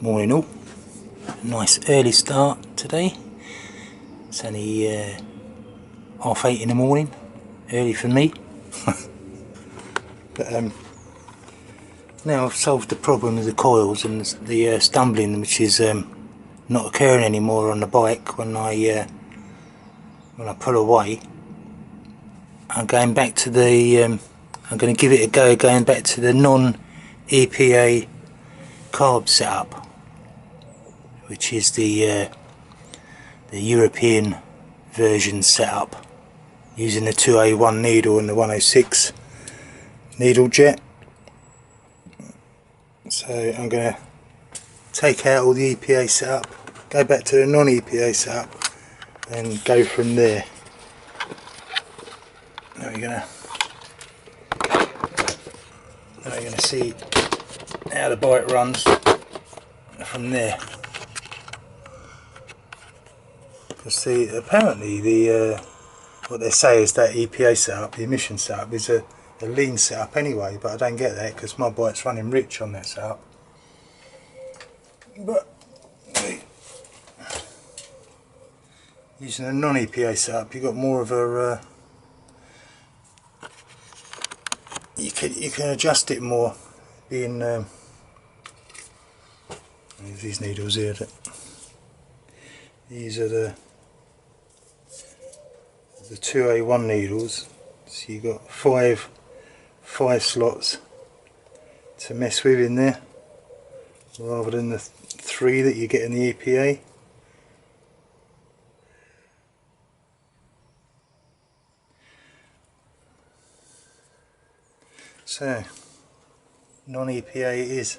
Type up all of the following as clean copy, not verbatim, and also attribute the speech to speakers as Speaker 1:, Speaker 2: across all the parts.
Speaker 1: Morning all, nice early start today. It's only 8:30 in the morning, early for me. But now I've solved the problem with the coils and the stumbling, which is not occurring anymore on the bike when I pull away. I'm going back to the I'm going to give it a go going back to the non-EPA carb setup, which is the European version setup, using the 2A1 needle and the 106 needle jet. So I'm going to take out all the EPA setup, go back to the non-EPA setup, and go from there. Now you're going to see how the bike runs from there. Because see, apparently the what they say is that EPA setup, the emission setup, is a lean setup anyway, but I don't get that because my bike's running rich on that setup. But using a non-EPA setup, you've got more of a you can adjust it more, being these needles here. These are the 2A1 needles, so you've got five slots to mess with in there, rather than the 3 that you get in the EPA. So non-EPA it is.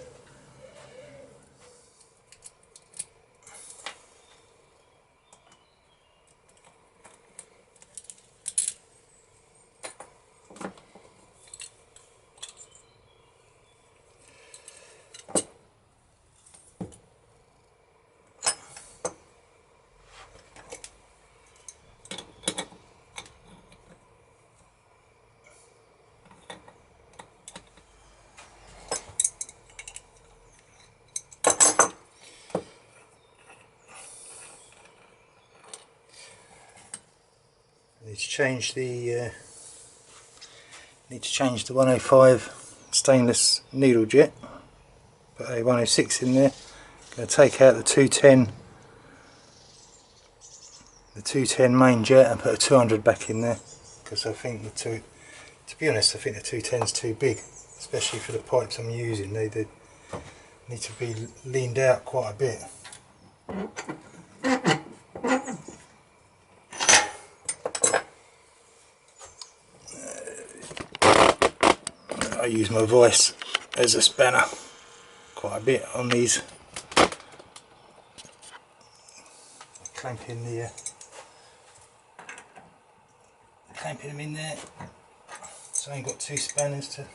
Speaker 1: Need to change the 105 stainless needle jet, put a 106 in there. Going to take out the 210 main jet and put a 200 back in there, because I think to be honest, I think the 210 is too big, especially for the pipes I'm using. They need to be leaned out quite a bit. I use my vice as a spanner quite a bit on these, clamping them in there, so I ain't got 2 spanners to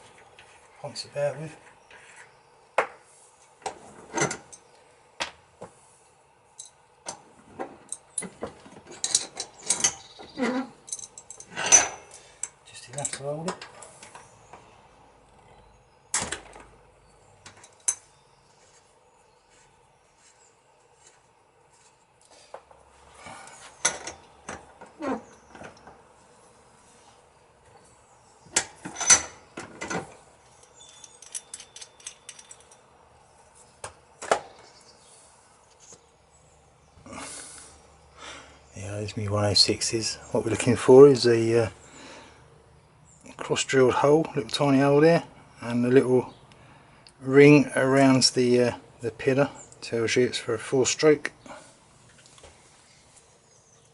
Speaker 1: ponce about with. Just enough to hold it. Yeah, there's me 106s. What we're looking for is a cross drilled hole, little tiny hole there, and a little ring around the pillar. Tells you it's for a 4-stroke.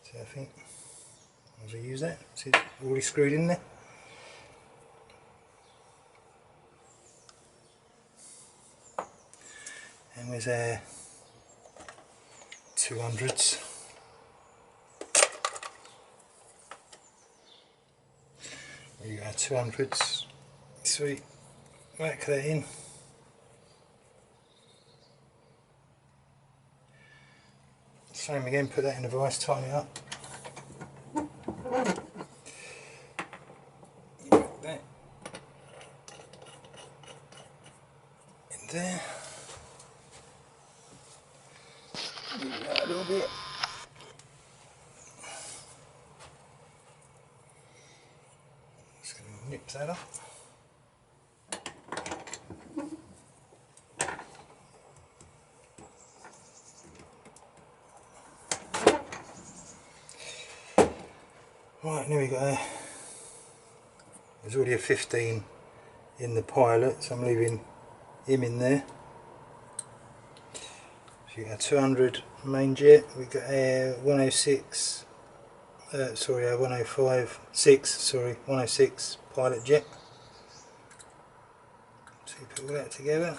Speaker 1: So I think I'll use that. See, it's already screwed in there. And with our 200s. There you go, 200s. Sweet. Whack that in. Same again, put that in the vise, tighten it up. Put that in there. Move that a little bit. Just going to nip that up. Right, now we got there's already a 15 in the pilot, so I'm leaving him in there. So you got a 200 main jet, we got a 106, sorry, a 105, 106 pilot jet. So you put all that together.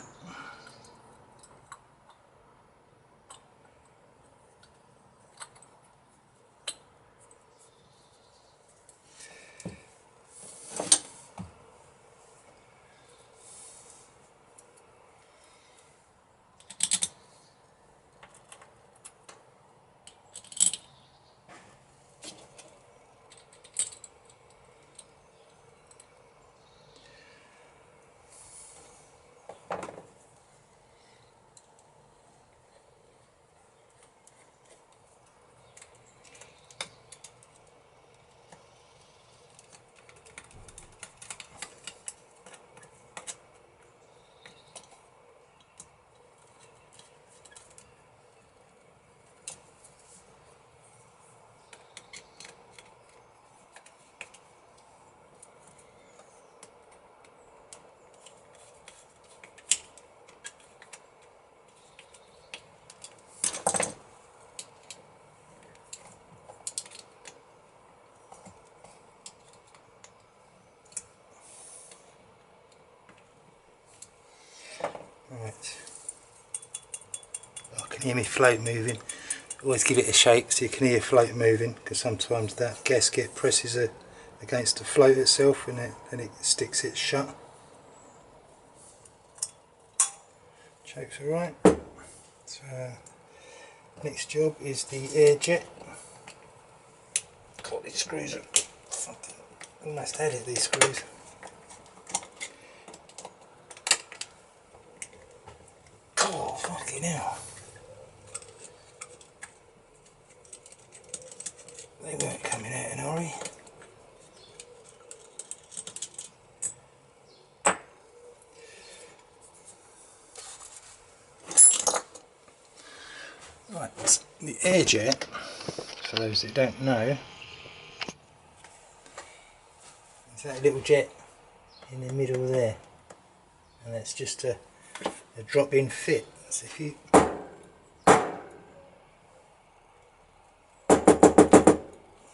Speaker 1: Right, I can hear my float moving. Always give it a shake so you can hear float moving, because sometimes that gasket presses against the float itself and it sticks it shut. Shape's alright. So next job is the air jet. God, these screws are fucking almost had it, these screws. Oh, fucking hell. They weren't coming out in a hurry. Right, the air jet, for those that don't know, is that little jet in the middle there, and that's just a drop-in fit. So if you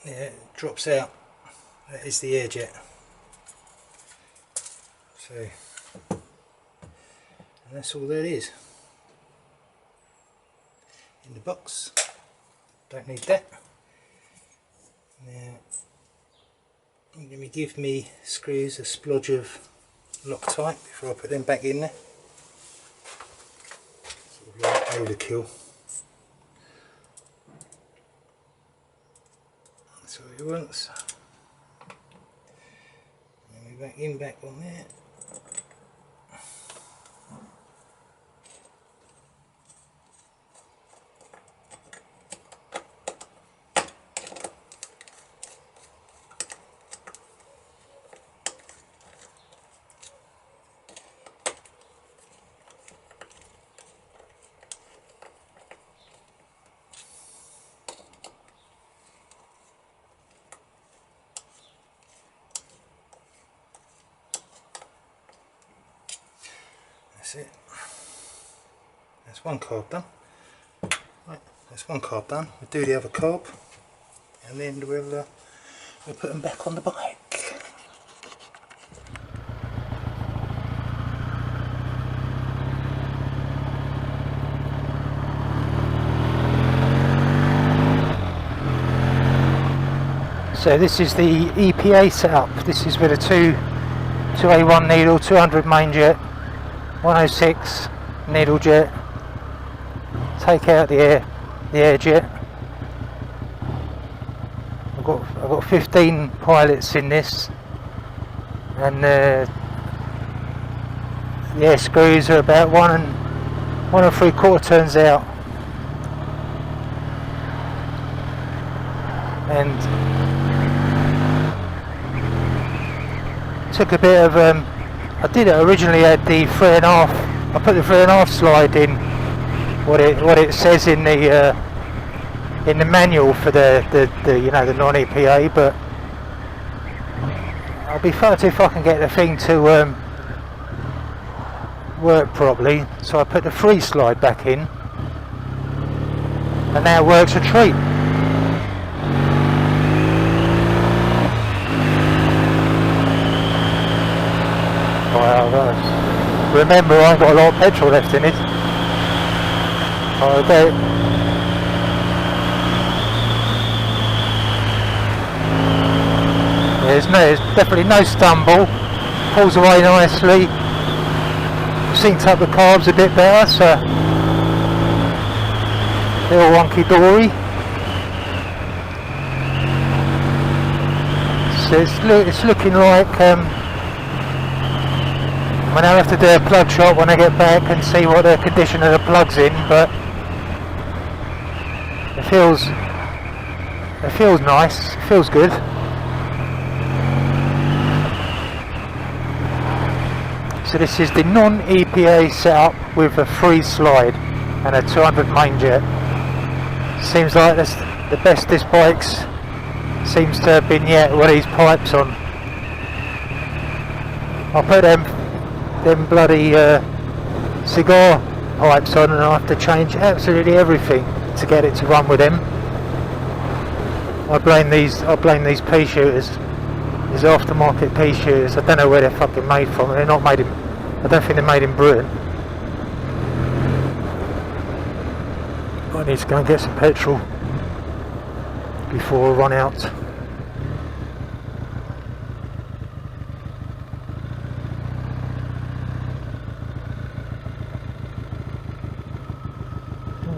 Speaker 1: it drops out, that is the air jet. So, and that's all that is in the box. Don't need that. Now I'm going to give me screws a splodge of Loctite before I put them back in there. Sort of like overkill. That's what he wants. And we back on there. That's it. That's one carb done. Right, that's one carb done. We'll do the other carb, and then we'll put them back on the bike. So this is the EPA setup. This is with a 2A1 needle, 200 main jet, 106 needle jet. Take out the air jet. I've got 15 pilots in this, and the air screws are about 1 3/4 turns out. And took a bit of I did it originally at the 3.5. I put the 3.5 slide in what it says in the manual for the you know, the non-EPA, but I'll be fucked if I can get the thing to work properly. So I put the 3 slide back in, and now it works a treat. Well, remember, I've got a lot of petrol left in it. Okay. There's definitely no stumble. Pulls away nicely. Synced up the carbs a bit better, so little wonky dory. So it's looking like I now have to do a plug shot when I get back and see what the condition of the plug's in, but it feels nice, it feels good. So this is the non-EPA setup with a 3 slide and a 200 main jet. Seems like that's the best this bike's seems to have been yet with these pipes on. I'll put them bloody cigar pipes on, and I have to change absolutely everything to get it to run with them. I blame these peashooters, these aftermarket peashooters. I don't know where they're fucking made from. They're not made in, I don't think they're made in Britain. I need to go and get some petrol before I run out.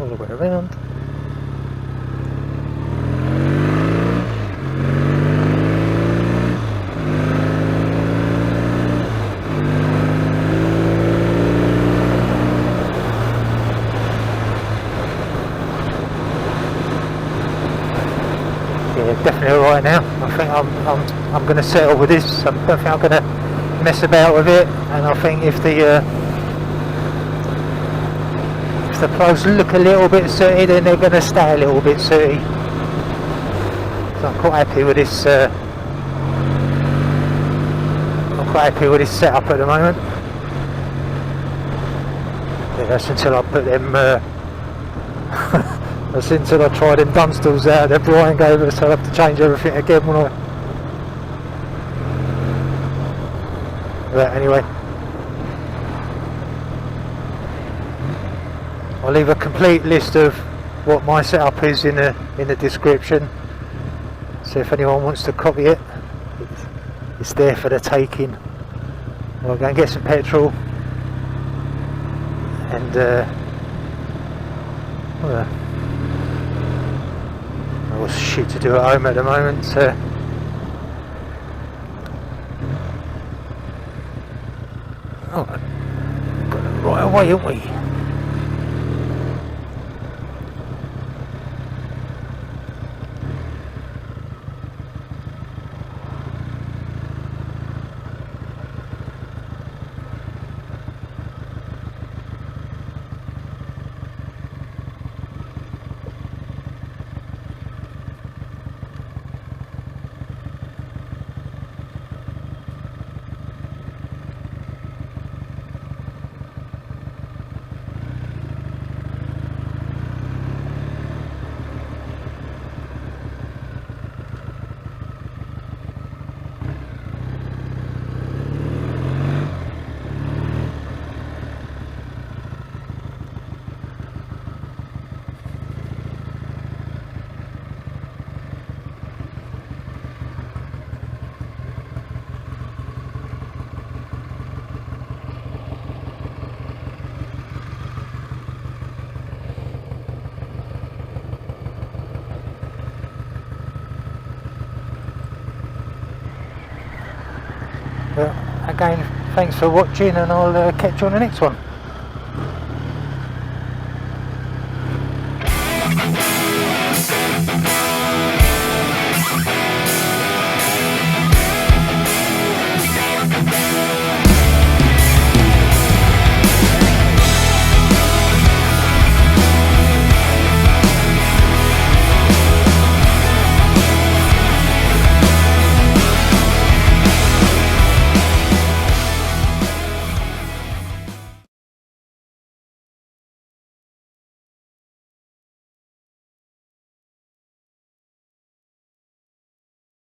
Speaker 1: All the way around. Yeah, definitely alright now. I think I'm going to settle with this. I don't think I'm going to mess about with it, and I think if the plugs look a little bit sooty, then they're going to stay a little bit sooty. So I'm quite happy with this. I'm quite happy with this setup at the moment. Yeah, that's until I put them. That's until I try them Dunstals out that Brian gave us. So I'll have to change everything again when I. But anyway. I'll leave a complete list of what my setup is in the description, so if anyone wants to copy it, it's there for the taking. I'll go and get some petrol, and well, I've got shit to do at home at the moment, so oh, got it right away, haven't we? But again, thanks for watching, and I'll catch you on the next one.